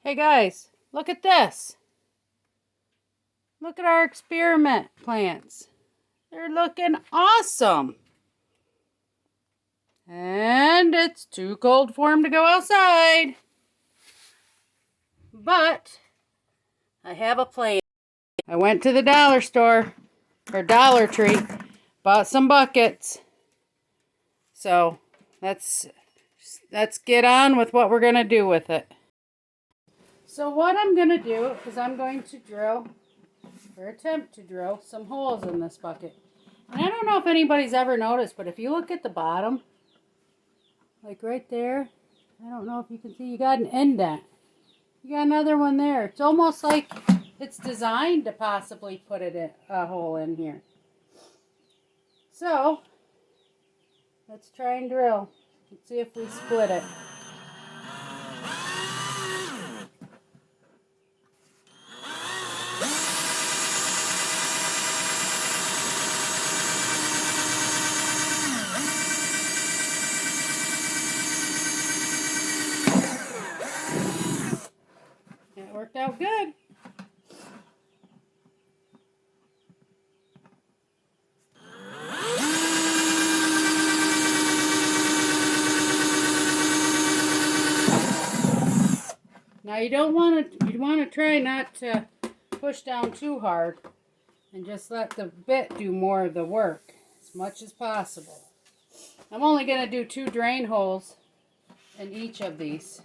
Hey guys, look at this. Look at our experiment plants. They're looking awesome. And it's too cold for them to go outside. But I have a plan. I went to the dollar store, or Dollar Tree, bought some buckets. So let's get on with what we're going to do with it. So what I'm going to do is I'm going to drill, or attempt to drill, some holes in this bucket. And I don't know if anybody's ever noticed, but if you look at the bottom, like right there, I don't know if you can see, you got an indent. You got another one there. It's almost like it's designed to possibly put a hole in here. So, let's try and drill. Let's see if we split it. It worked out good. Now you want to try not to push down too hard and just let the bit do more of the work as much as possible. I'm only going to do 2 drain holes in each of these.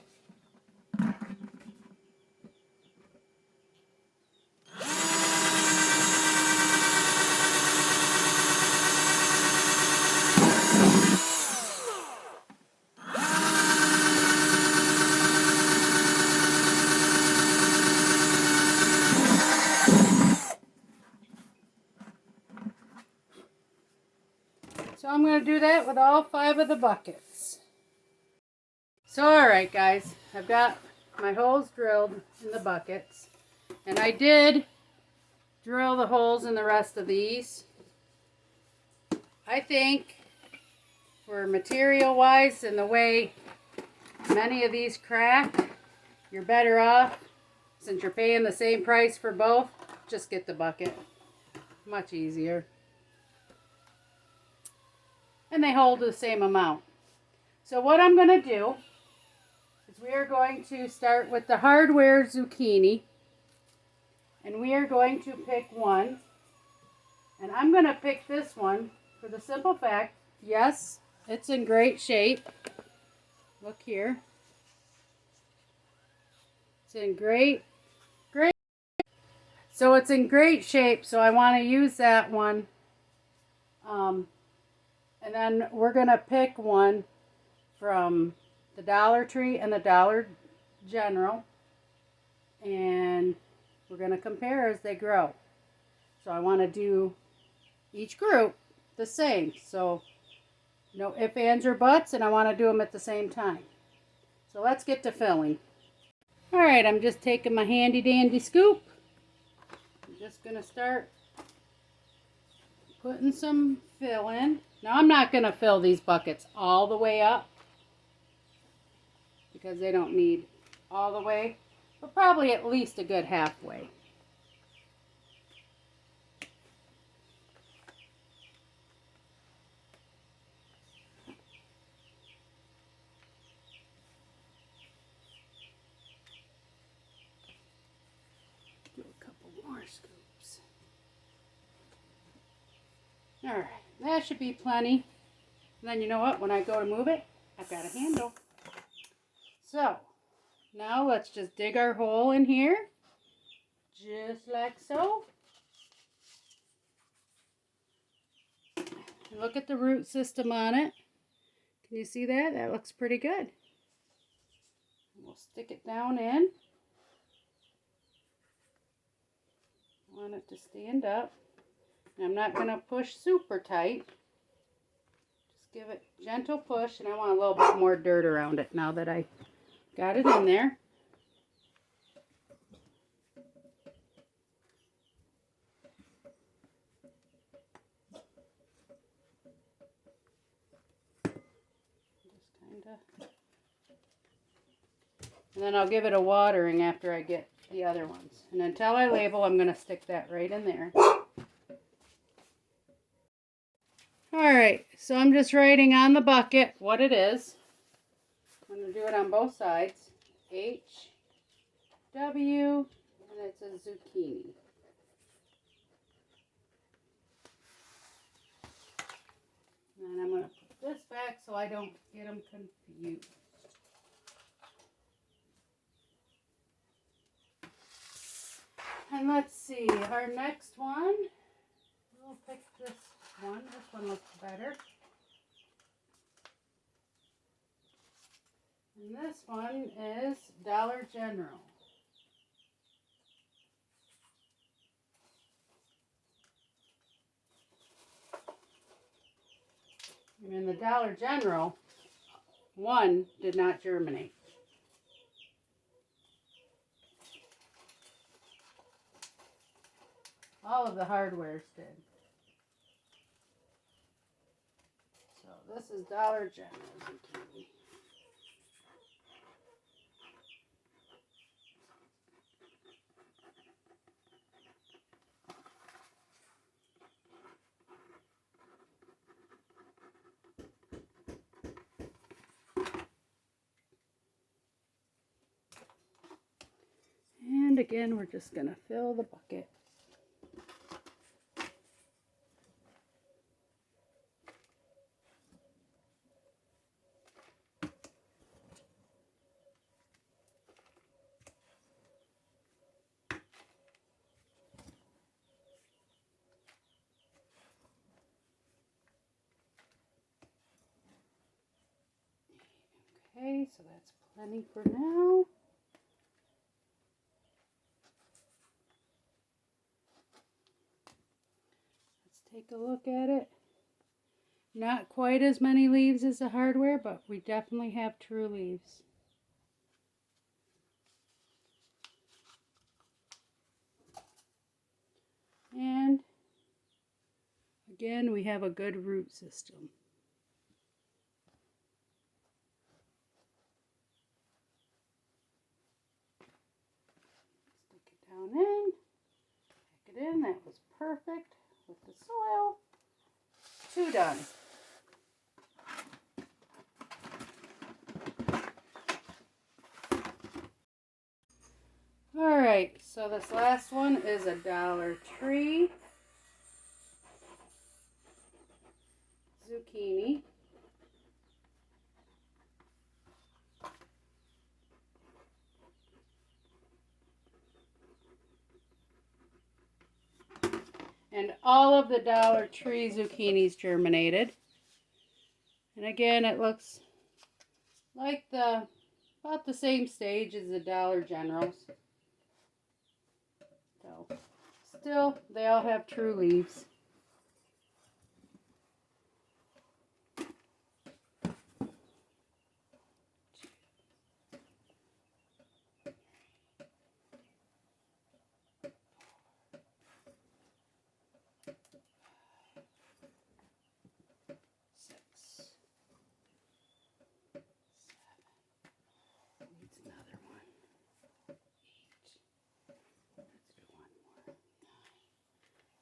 So I'm going to do that with all 5 of the buckets. So alright guys, I've got my holes drilled in the buckets. And I did drill the holes in the rest of these. I think for material wise and the way many of these crack, you're better off, since you're paying the same price for both, just get the bucket. Much easier. And they hold the same amount. So what I'm going to do is we are going to start with the hardware zucchini. And we are going to pick one. And I'm going to pick this one for the simple fact, yes, it's in great shape. Look here. It's in great. So it's in great shape, so I want to use that one. And then we're going to pick one from the Dollar Tree and the Dollar General. And we're going to compare as they grow. So I want to do each group the same. So no ifs, ands, or buts, and I want to do them at the same time. So let's get to filling. Alright, I'm just taking my handy dandy scoop. I'm just going to start putting some fill in. Now I'm not going to fill these buckets all the way up because they don't need all the way, but probably at least a good halfway. Do a couple more scoops. Alright, that should be plenty. And then you know what? When I go to move it, I've got a handle. So, now let's just dig our hole in here. Just like so. And look at the root system on it. Can you see that? That looks pretty good. We'll stick it down in. I want it to stand up. And I'm not going to push super tight. Just give it a gentle push, and I want a little bit more dirt around it now that I got it in there. Just kind of And then I'll give it a watering after I get the other ones. And until I label, I'm going to stick that right in there. Alright, so I'm just writing on the bucket what it is. I'm going to do it on both sides. H, W, and it's a zucchini. And I'm going to put this back so I don't get them confused. And let's see, our next one, we'll pick this one. This one looks better. And this one is Dollar General. And in the Dollar General, one did not germinate. All of the hardwares did. So this is Dollar General zucchini. And again, we're just going to fill the bucket. Okay, so that's plenty for now. Let's take a look at it. Not quite as many leaves as the hardware, but we definitely have true leaves. And again, we have a good root system. Stick it down in, pack it in. That was perfect with the soil. 2 done. Alright, so this last one is a Dollar Tree zucchini. And all of the Dollar Tree zucchinis germinated. And again, it looks like about the same stage as the Dollar Generals. So, still, they all have true leaves.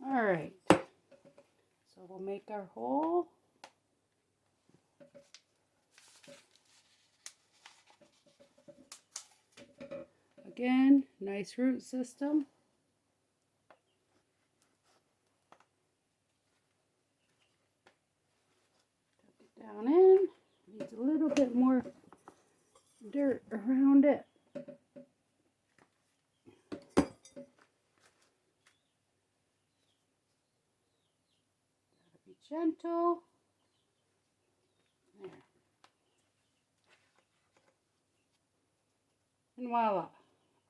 Alright, so we'll make our hole. Again, nice root system. Tuck it down in. Needs a little bit more dirt around it. Be gentle. There. And voila.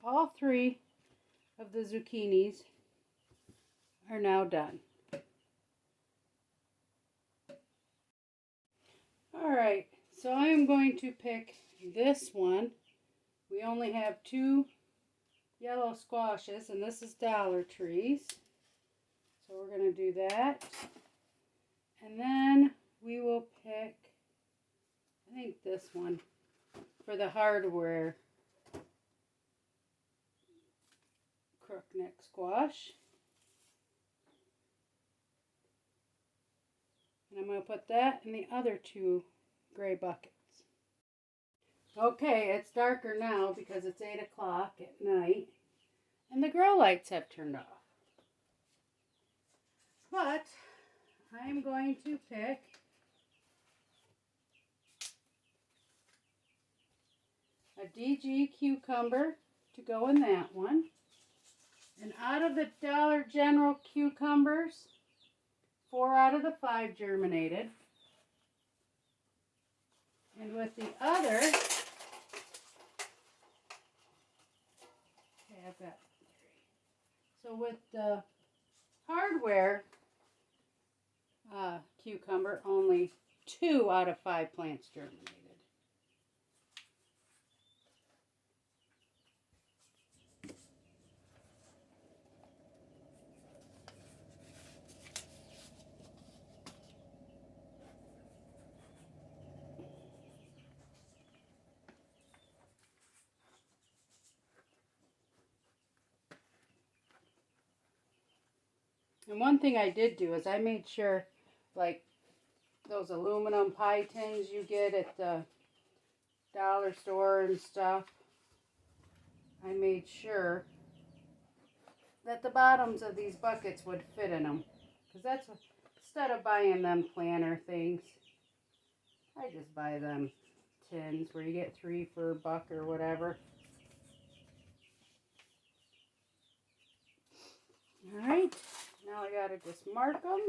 All 3 of the zucchinis are now done. Alright, so I am going to pick this one. We only have 2 yellow squashes, and this is Dollar Trees. So we're going to do that. And then we will pick, I think this one, for the hardware crookneck squash. And I'm going to put that in the other 2 gray buckets. Okay, it's darker now because it's 8 o'clock at night and the grow lights have turned off. But I'm going to pick a DG cucumber to go in that one. And out of the Dollar General cucumbers, 4 out of the 5 germinated. And with the other, okay, I've got 3. So with the hardware cucumber, only 2 out of 5 plants germinated. And one thing I did do is I made sure, like those aluminum pie tins you get at the dollar store and stuff, I made sure that the bottoms of these buckets would fit in them. Because that's what, instead of buying them planter things, I just buy them tins where you get 3 for $1 or whatever. Alright, now I gotta just mark them.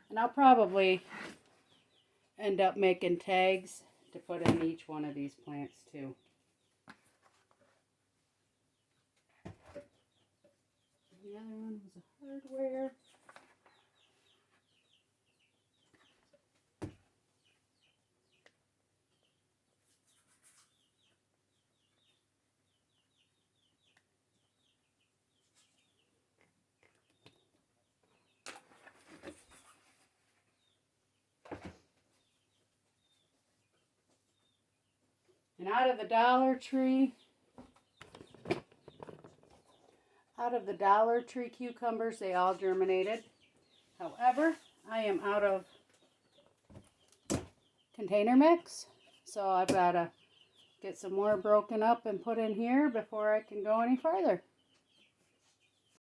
And I'll probably end up making tags to put in each one of these plants too. The other one was a hardware. And out of the Dollar Tree cucumbers, they all germinated. However, I am out of container mix, so I've got to get some more broken up and put in here before I can go any farther.